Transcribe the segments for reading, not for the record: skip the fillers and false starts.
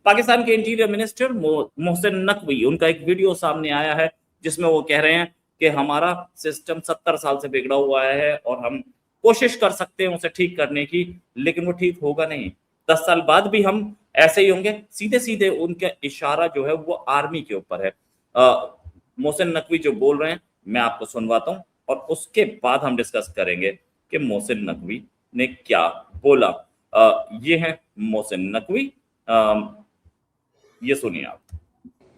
पाकिस्तान के interior minister Mohsin Naqvi, उनका एक वीडियो सामने आया है जिसमें वो कह रहे हैं कि हमारा सिस्टम 70 साल से बिगड़ा हुआ है और हम कोशिश कर सकते हैं उसे ठीक करने की, लेकिन वो ठीक होगा नहीं। 10 साल बाद भी हम ऐसे ही होंगे। सीधे सीधे उनका इशारा जो है वो आर्मी के ऊपर है। मोहसिन नकवी जो बोल रहे हैं मैं आपको सुनवाता हूं और उसके बाद हम डिस्कस करेंगे कि मोहसिन नकवी ने क्या बोला। ये है मोहसिन नकवी, ये सुनिए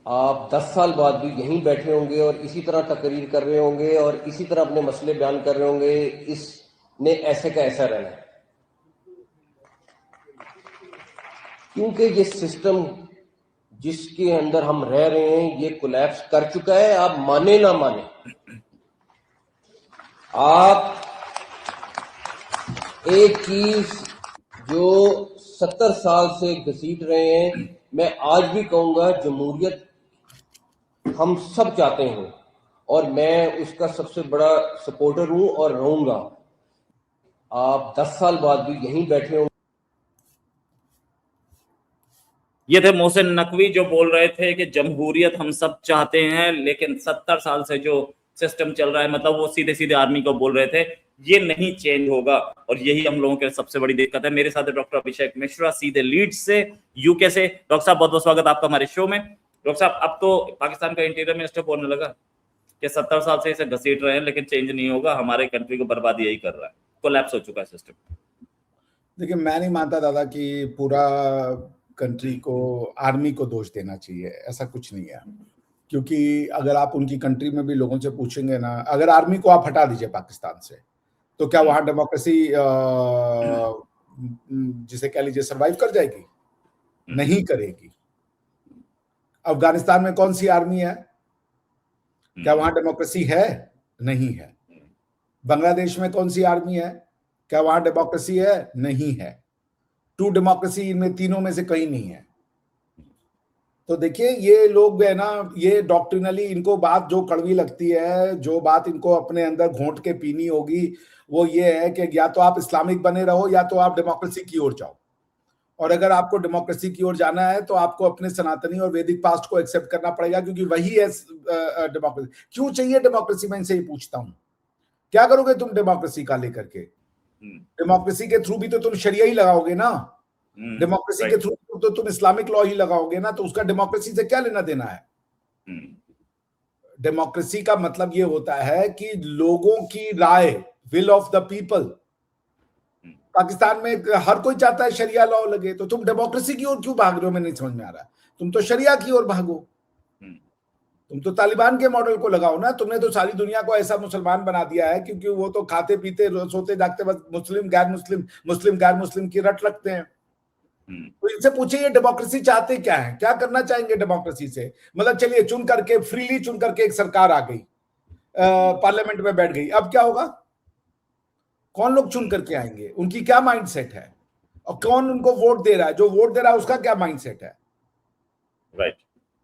आप 10 साल बाद भी यहीं बैठे होंगे और इसी तरह तकरीर कर रहे होंगे और इसी तरह अपने मसले बयान कर रहे होंगे। इसने ऐसे का ऐसा रहना है, क्योंकि ये सिस्टम जिसके अंदर हम रह रहे हैं ये कोलैप्स कर चुका है। आप माने ना माने, आप एक चीज जो 70 साल से घसीट रहे हैं, मैं आज भी कहूंगा जमहूरियत हम सब चाहते हैं और मैं उसका सबसे बड़ा सपोर्टर हूं और रहूंगा। आप 10 साल बाद भी यहीं बैठे होंगे। ये थे मोहसिन नकवी जो बोल रहे थे कि जमहूरियत हम सब चाहते हैं, लेकिन 70 साल से जो सिस्टम चल रहा है, मतलब वो सीधे सीधे आर्मी को बोल रहे थे, ये नहीं चेंज होगा। और यही हम लोगों के सबसे बड़ी दिक्कत है। मेरे साथ डॉक्टर अभिषेक मिश्रा सीधे लीड्स से, यूके से। डॉक्टर साहब बहुत बहुत स्वागत आपका हमारे शो में। डॉक्टर साहब, अब तो पाकिस्तान का इंटीरियर मिनिस्टर बोलने लगा कि 70 साल से इसे घसीट रहे हैं लेकिन चेंज नहीं होगा, हमारे कंट्री को बर्बाद यही कर रहा है, कोलैप्स हो चुका है सिस्टम। देखिए, मैं नहीं मानता दादा कि पूरा कंट्री को आर्मी को दोष देना चाहिए, ऐसा कुछ नहीं है। क्योंकि अगर आप उनकी कंट्री में भी लोगों से पूछेंगे ना, अगर आर्मी को आप हटा दीजिए पाकिस्तान से, तो क्या वहां डेमोक्रेसी जिसे कह लीजिए सर्वाइव कर जाएगी? नहीं करेगी। अफगानिस्तान में कौन सी आर्मी है? क्या वहां डेमोक्रेसी है? नहीं है। बांग्लादेश में कौन सी आर्मी है? क्या वहां डेमोक्रेसी है? नहीं है। ट्रू डेमोक्रेसी इनमें तीनों में से कहीं नहीं है। तो देखिए, ये लोग है ना, ये डॉक्ट्रिनली इनको बात जो कड़वी लगती है, जो बात इनको अपने अंदर घोंट के पीनी होगी, वो ये है कि या तो आप इस्लामिक बने रहो या तो आप डेमोक्रेसी की ओर जाओ। और अगर आपको डेमोक्रेसी की ओर जाना है तो आपको अपने सनातनी और वैदिक पास्ट को एक्सेप्ट करना पड़ेगा, क्योंकि वही है डेमोक्रेसी। क्यों चाहिए डेमोक्रेसी? मैं इनसे ही पूछता हूं, क्या करोगे तुम डेमोक्रेसी का लेकर के? डेमोक्रेसी के थ्रू भी तो तुम शरिया ही लगाओगे ना। डेमोक्रेसी के थ्रू तो तुम इस्लामिक लॉ ही लगाओगे ना, तो उसका डेमोक्रेसी से क्या लेना देना है? डेमोक्रेसी का मतलब ये होता है कि लोगों की राय, will of the people. Pakistan में हर कोई चाहता है शरिया लॉ लगे, तो तुम डेमोक्रेसी की ओर क्यों भाग रहे हो? मैं नहीं समझ में आ रहा। तुम तो शरिया की ओर भागो। तुम तो तालिबान के मॉडल को लगाओ ना। तुमने तो सारी दुनिया को ऐसा मुसलमान बना दिया है, क्योंकि वो तो खाते पीते सोते जागते बस मुस्लिम गैर मुस्लिम, मुस्लिम गैर मुस्लिम की रट रखते हैं। तो इनसे पूछिए ये डेमोक्रेसी चाहते क्या है, क्या करना चाहेंगे डेमोक्रेसी से? मतलब चलिए, चुन करके, फ्रीली चुन करके एक सरकार आ गई, पार्लियामेंट में बैठ गई, अब क्या होगा? कौन लोग चुन करके आएंगे? उनकी क्या माइंडसेट है? और कौन उनको वोट दे रहा है? जो वोट दे रहा है उसका क्या माइंडसेट है? राइट।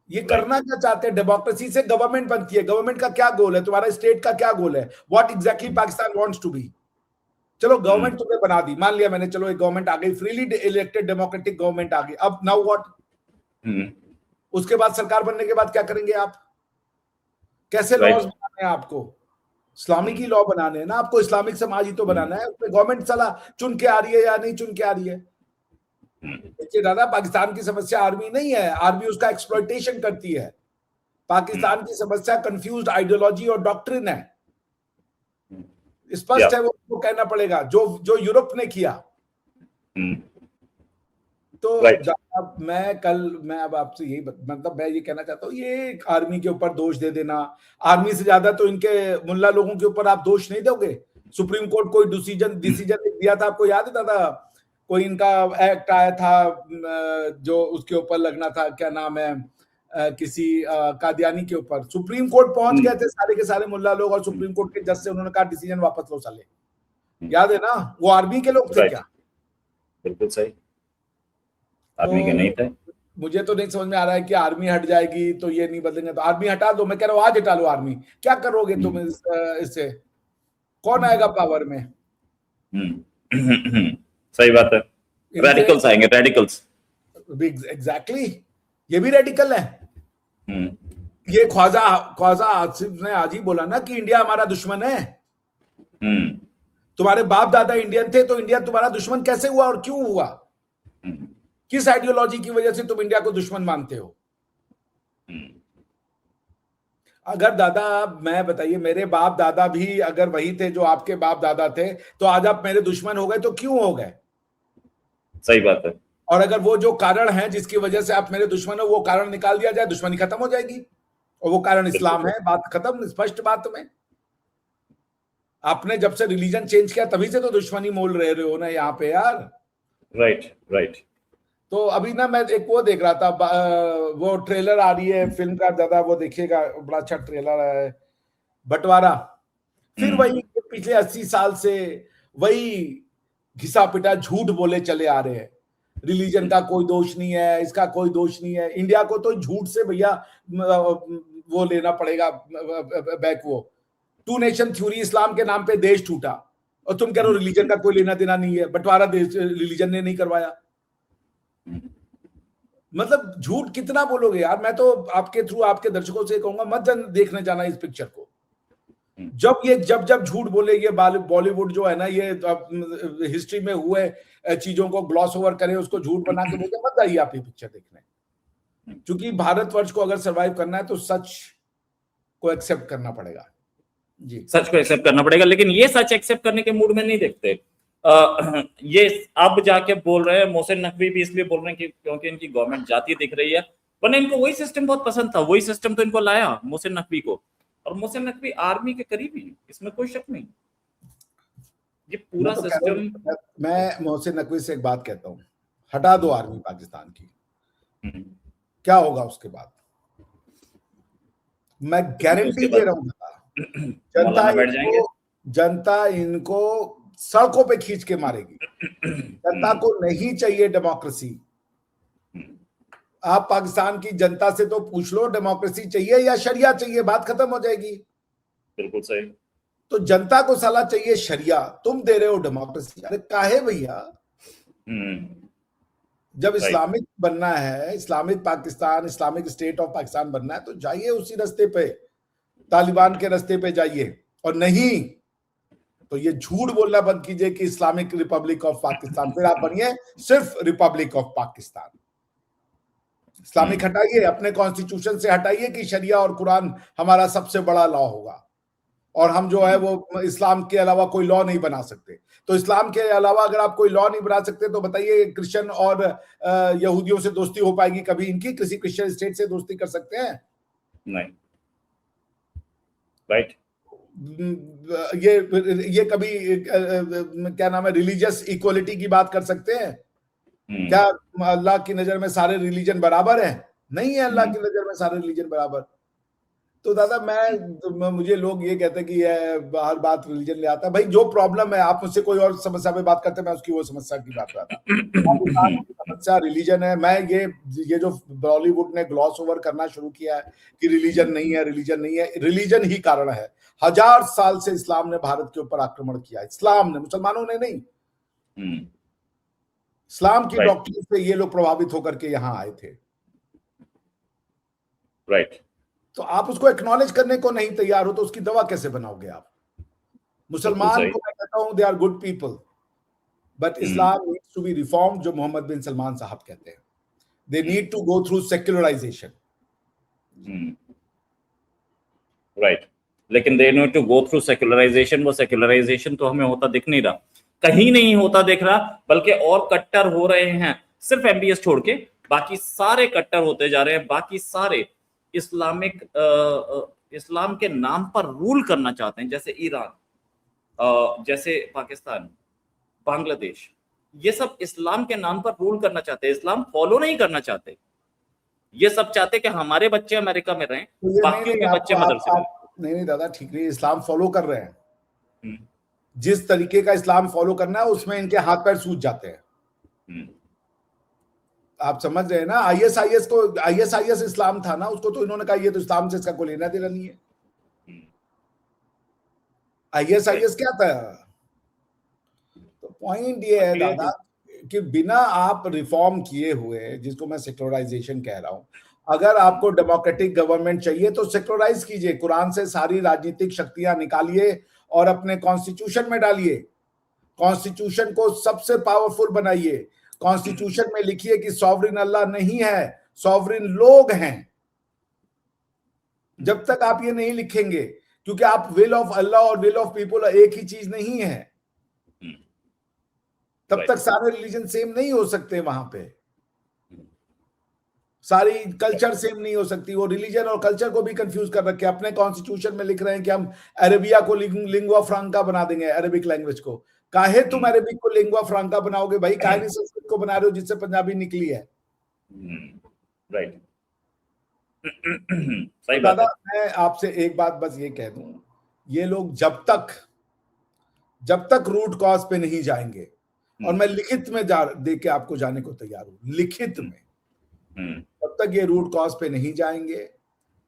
ये करना क्या चाहते हैं? डेमोक्रेसी से गवर्नमेंट बनती है। गवर्नमेंट का क्या गोल है? तुम्हारा स्टेट का क्या गोल है? What exactly Pakistan wants to be? चलो, गवर्नमेंट तुमने बना दी, मान लिया मैंने, चलो एक गवर्नमेंट आ गई, फ्रीली इलेक्टेड डेमोक्रेटिक गवर्नमेंट आ गई। अब नाउ व्हाट? उसके बाद सरकार बनने के बाद क्या करेंगे आप? कैसे लॉज बनाने हैं आपको? इस्लामिक ही लॉ बनाने हैं ना आपको, इस्लामिक समाज ही तो बनाना है। उसमें गवर्नमेंट साला चुन के आ रही है या नहीं चुन के आ रही है? देखिए दादा, पाकिस्तान की समस्या आर्मी नहीं है, आर्मी उसका एक्सप्लॉइटेशन करती है। पाकिस्तान की समस्या कंफ्यूज्ड आइडियोलॉजी और डॉक्ट्रिन है। स्पष्ट है, वो कहना पड़ेगा, जो यूरोप ने किया। तो मैं अब आपसे यही मतलब मैं ये कहना चाहता हूँ, ये आर्मी के ऊपर दोष दे देना, आर्मी से ज्यादा तो इनके मुल्ला लोगों के ऊपर आप दोष नहीं दोगे। सुप्रीम कोर्ट कोई डिसीजन दिया था, आपको याद है दादा? कोई इनका एक्ट आया था जो उसके ऊपर लगना था, क्या नाम है, किसी कादियानी के ऊपर। सुप्रीम कोर्ट पहुंच गए थे सारे के सारे मुल्ला लोग, और सुप्रीम कोर्ट के जज से उन्होंने कहा डिसीजन वापस लो साले। याद है ना? वो आर्मी के लोग थे क्या? बिल्कुल सही, आर्मी के नहीं थे। मुझे तो नहीं समझ में आ रहा है कि आर्मी हट जाएगी तो ये नहीं बदलेंगे। तो आर्मी हटा दो, मैं कह रहा हूँ आज हटा लो आर्मी। क्या करोगे तुम इससे? कौन आएगा पावर में? सही बात है, रेडिकल्स आएंगे, रेडिकल्स। एग्जैक्टली, ये भी रेडिकल है। ये ख्वाजा ख्वाजा आसिफ ने आज ही बोला ना कि इंडिया हमारा दुश्मन है। तुम्हारे बाप दादा इंडियन थे तो इंडिया तुम्हारा दुश्मन कैसे हुआ और क्यों हुआ? किस आइडियोलॉजी की वजह से तुम इंडिया को दुश्मन मानते हो? अगर दादा, मैं बताइए, मेरे बाप दादा भी अगर वही थे जो आपके बाप दादा थे, तो आज आप मेरे दुश्मन हो गए तो क्यों हो गए? सही बात है। और अगर वो जो कारण है जिसकी वजह से आप मेरे दुश्मन हो, वो कारण निकाल दिया जाए, दुश्मनी खत्म हो जाएगी। और वो कारण इस्लाम है, बात खत्म, स्पष्ट बात में। आपने जब से रिलीजन चेंज किया तभी से तो दुश्मनी मोल रहे हो ना यहाँ पे यार। Right right. तो अभी ना मैं एक वो देख रहा था, वो ट्रेलर आ रही है फिल्म का, दादा वो देखिएगा, बड़ा अच्छा ट्रेलर है, बंटवारा। फिर वही पिछले 80 साल से वही घिसा पिटा झूठ बोले चले आ रहे हैं। रिलीजन का कोई दोष नहीं है, इसका कोई दोष नहीं है। इंडिया को तो झूठ से भैया वो लेना पड़ेगा बैक। वो टू नेशन थ्योरी, इस्लाम के नाम पे देश टूटा, और तुम कह रहे हो रिलीजन का कोई लेना देना नहीं है। बंटवारा देश रिलीजन ने नहीं करवाया। मतलब झूठ कितना बोलोगे यार। मैं तो आपके थ्रू आपके दर्शकों से कहूंगा, मत देखने जाना इस पिक्चर को। जब झूठ बोले, ये बॉलीवुड जो है ना, ये हिस्ट्री में हुए चीजों को ग्लॉस ओवर करे, उसको झूठ बना के बोलते, मत आइए आप ये पिक्चर देखने। क्योंकि भारतवर्ष को अगर सरवाइव करना है तो सच को एक्सेप्ट करना पड़ेगा। जी, सच को एक्सेप्ट करना पड़ेगा, लेकिन ये सच एक्सेप्ट करने के मूड में नहीं देखते। ये अब जाके बोल रहे हैं, मोहसिन नकवी भी इसलिए बोल रहे हैं कि क्योंकि इनकी गवर्नमेंट जाती दिख रही है, वरना इनको वही सिस्टम बहुत पसंद था। वही सिस्टम तो इनको लाया मोहसिन नकवी को, और मोहसिन नकवी आर्मी के करीब ही, इसमें कोई शक नहीं। ये पूरा सिस्टम। मैं मोहसिन नकवी से एक बात कहता हूं, हटा दो आर्मी पाकिस्तान की, क्या होगा उसके बाद? मैं गारंटी दे रहा हूं, जनता इनको सड़कों पे खींच के मारेगी। जनता को नहीं चाहिए डेमोक्रेसी। आप पाकिस्तान की जनता से तो पूछ लो, डेमोक्रेसी चाहिए या शरिया चाहिए, बात खत्म हो जाएगी। बिल्कुल सही। तो जनता को साला चाहिए शरिया, तुम दे रहे हो डेमोक्रेसी। अरे काहे भैया? जब इस्लामिक बनना है, Islamic Pakistan, Islamic state of Pakistan बनना है, तो जाइए उसी रास्ते पे, तालिबान के रास्ते पे जाइए। और नहीं तो ये झूठ बोलना बंद कीजिए कि इस्लामिक रिपब्लिक ऑफ पाकिस्तान, फिर आप बनिए सिर्फ रिपब्लिक ऑफ पाकिस्तान। इस्लामिक हटाइए, अपने कॉन्स्टिट्यूशन से हटाइए कि शरिया और कुरान हमारा सबसे बड़ा लॉ होगा, और हम जो है वो इस्लाम के अलावा कोई लॉ नहीं बना सकते। तो इस्लाम के अलावा अगर आप कोई लॉ नहीं बना सकते, तो बताइए क्रिश्चियन और यहूदियों से दोस्ती हो पाएगी कभी? इनकी किसी क्रिश्चियन स्टेट से दोस्ती कर सकते हैं? नहीं। राइट। ये कभी क्या नाम है, रिलीजियस इक्वलिटी की बात कर सकते हैं? क्या अल्लाह की नजर में सारे रिलीजन बराबर हैं? नहीं है अल्लाह की नजर में सारे रिलीजन बराबर। तो दादा मुझे लोग ये कहते हैं कि हर बात रिलीजन ले आता है। भाई जो प्रॉब्लम है, आप मुझसे कोई और समस्या पे बात करते हैं, मैं उसकी वो समस्या की बात करता हूँ। समस्या रिलीजन है। मैं ये जो बॉलीवुड ने ग्लॉस ओवर करना शुरू किया है कि रिलीजन नहीं है, रिलीजन नहीं है, रिलीजन ही कारण है। 1000 साल से इस्लाम ने भारत के ऊपर आक्रमण किया, इस्लाम ने, मुसलमानों ने नहीं। इस्लाम की डॉक्ट्रिन से ये लोग प्रभावित होकर के यहाँ आए थे। राइट। तो आप उसको एक्नॉलेज करने को नहीं तैयार हो तो उसकी दवा कैसे बनाओगे आप? मुसलमान को मैं कहता हूं they are good people, but Islam needs to be reformed, जो मोहम्मद बिन सलमान साहब कहते हैं। They need to go through secularisation. Right. लेकिन they need to go through secularisation. वो सेक्युलराइजेशन तो हमें होता दिख नहीं रहा, कहीं नहीं होता दिख रहा, बल्कि और कट्टर हो रहे हैं। सिर्फ एमबीएस छोड़ के बाकी सारे कट्टर होते जा रहे हैं। बाकी सारे इस्लामिक इस्लाम के नाम पर रूल करना चाहते हैं, जैसे ईरान, जैसे पाकिस्तान, बांग्लादेश, ये सब इस्लाम के नाम पर रूल करना चाहते हैं। इस्लाम फॉलो नहीं करना चाहते। ये सब चाहते कि हमारे बच्चे अमेरिका में रहें, बाकियों के बच्चे मदरसे में। नहीं दादा, ठीक नहीं, इस्लाम फॉलो कर रहे हैं। जिस तरीके का इस्लाम फॉलो करना है उसमें इनके हाथ पैर सूज जाते हैं। आप समझ रहे हैं ना? आईएसआईएस इस्लाम था ना, उसको तो इन्होंने कहा ये तो इस्लाम से इसका कोई लेना देना नहीं है। आईएसआईएस क्या था? तो पॉइंट ये है दादा, कि बिना आप रिफॉर्म किए हुए, जिसको मैं सेक्युलराइजेशन कह रहा हूं, अगर आपको डेमोक्रेटिक गवर्नमेंट चाहिए तो सेक्युलराइज कीजिए, कुरान से सारी राजनीतिक शक्तियां निकालिए और अपने कॉन्स्टिट्यूशन में डालिए, कॉन्स्टिट्यूशन को सबसे पावरफुल बनाइए, कॉन्स्टिट्यूशन में लिखिए कि सॉवरिन अल्लाह नहीं है, सॉवरिन लोग हैं। जब तक आप ये नहीं लिखेंगे, क्योंकि आप विल ऑफ अल्लाह और विल ऑफ पीपल एक ही चीज नहीं है, तब तक सारे रिलीजन सेम नहीं हो सकते, वहां पे सारी कल्चर सेम नहीं हो सकती। वो रिलीजन और कल्चर को भी कंफ्यूज कर रखे, अपने कॉन्स्टिट्यूशन में लिख रहे हैं कि हम अरेबिया को लिंगुआ फ्रांका बना देंगे, अरेबिक लैंग्वेज को। काहे तुम अरेबिक को लिंगुआ फ्रांका बनाओगे भाई? काहे नहीं संस्कृत को बना रहे हो जिससे पंजाबी निकली है? राइट। सही बात दादा, है। मैं आपसे एक बात बस ये कह दूं, ये लोग जब तक रूट कॉज पे नहीं जाएंगे, और मैं लिखित में दे के आपको जाने को तैयार हूं, लिखित में, तब तक ये रूट कॉज पे नहीं जाएंगे।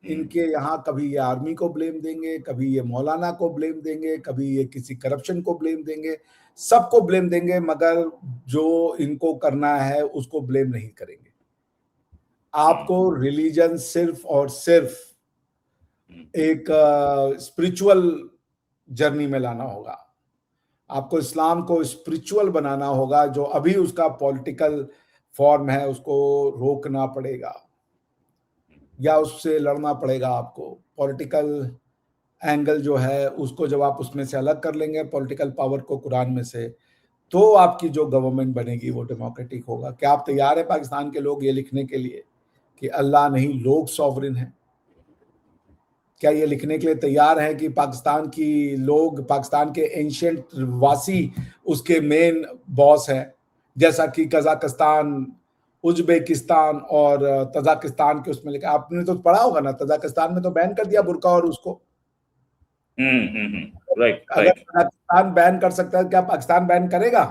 इनके यहाँ कभी ये आर्मी को ब्लेम देंगे, कभी ये मौलाना को ब्लेम देंगे, कभी ये किसी करप्शन को ब्लेम देंगे, सबको ब्लेम देंगे, मगर जो इनको करना है उसको ब्लेम नहीं करेंगे। आपको रिलीजन सिर्फ और सिर्फ एक स्पिरिचुअल जर्नी में लाना होगा। आपको इस्लाम को स्पिरिचुअल बनाना होगा। जो अभी उसका पॉलिटिकल फॉर्म है उसको रोकना पड़ेगा, या उससे लड़ना पड़ेगा। आपको पॉलिटिकल एंगल जो है उसको जब आप उसमें से अलग कर लेंगे, पॉलिटिकल पावर को कुरान में से, तो आपकी जो गवर्नमेंट बनेगी वो डेमोक्रेटिक होगा। क्या आप तैयार है पाकिस्तान के लोग ये लिखने के लिए कि अल्लाह नहीं लोग सॉवरिन हैं? क्या ये लिखने के लिए तैयार हैं कि पाकिस्तान की लोग, पाकिस्तान के एंशिएंट वासी उसके मेन बॉस हैं, जैसा कि कजाकिस्तान, उज्बेकिस्तान और तजाकिस्तान के उसमें लिखा? आपने तो पढ़ा होगा ना, तजाकिस्तान में तो बैन कर दिया बुर्का और उसको। राइट। अगर तजाकिस्तान बैन कर सकता है, क्या पाकिस्तान बैन करेगा?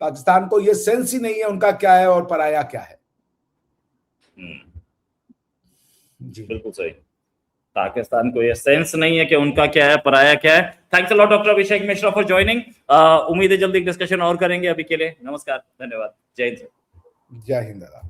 पाकिस्तान को ये सेंस ही नहीं है उनका क्या है और पराया क्या है। जी बिल्कुल सही। पाकिस्तान को ये सेंस नहीं है कि उनका क्या है, पराया क्या है। Thanks a lot doctor Abhishek Mishra for joining. उम्मीद है जल्दी डिस्कशन और करेंगे। अभी के लिए नमस्कार, धन्यवाद, जय हिंद। जय हिंद दादा।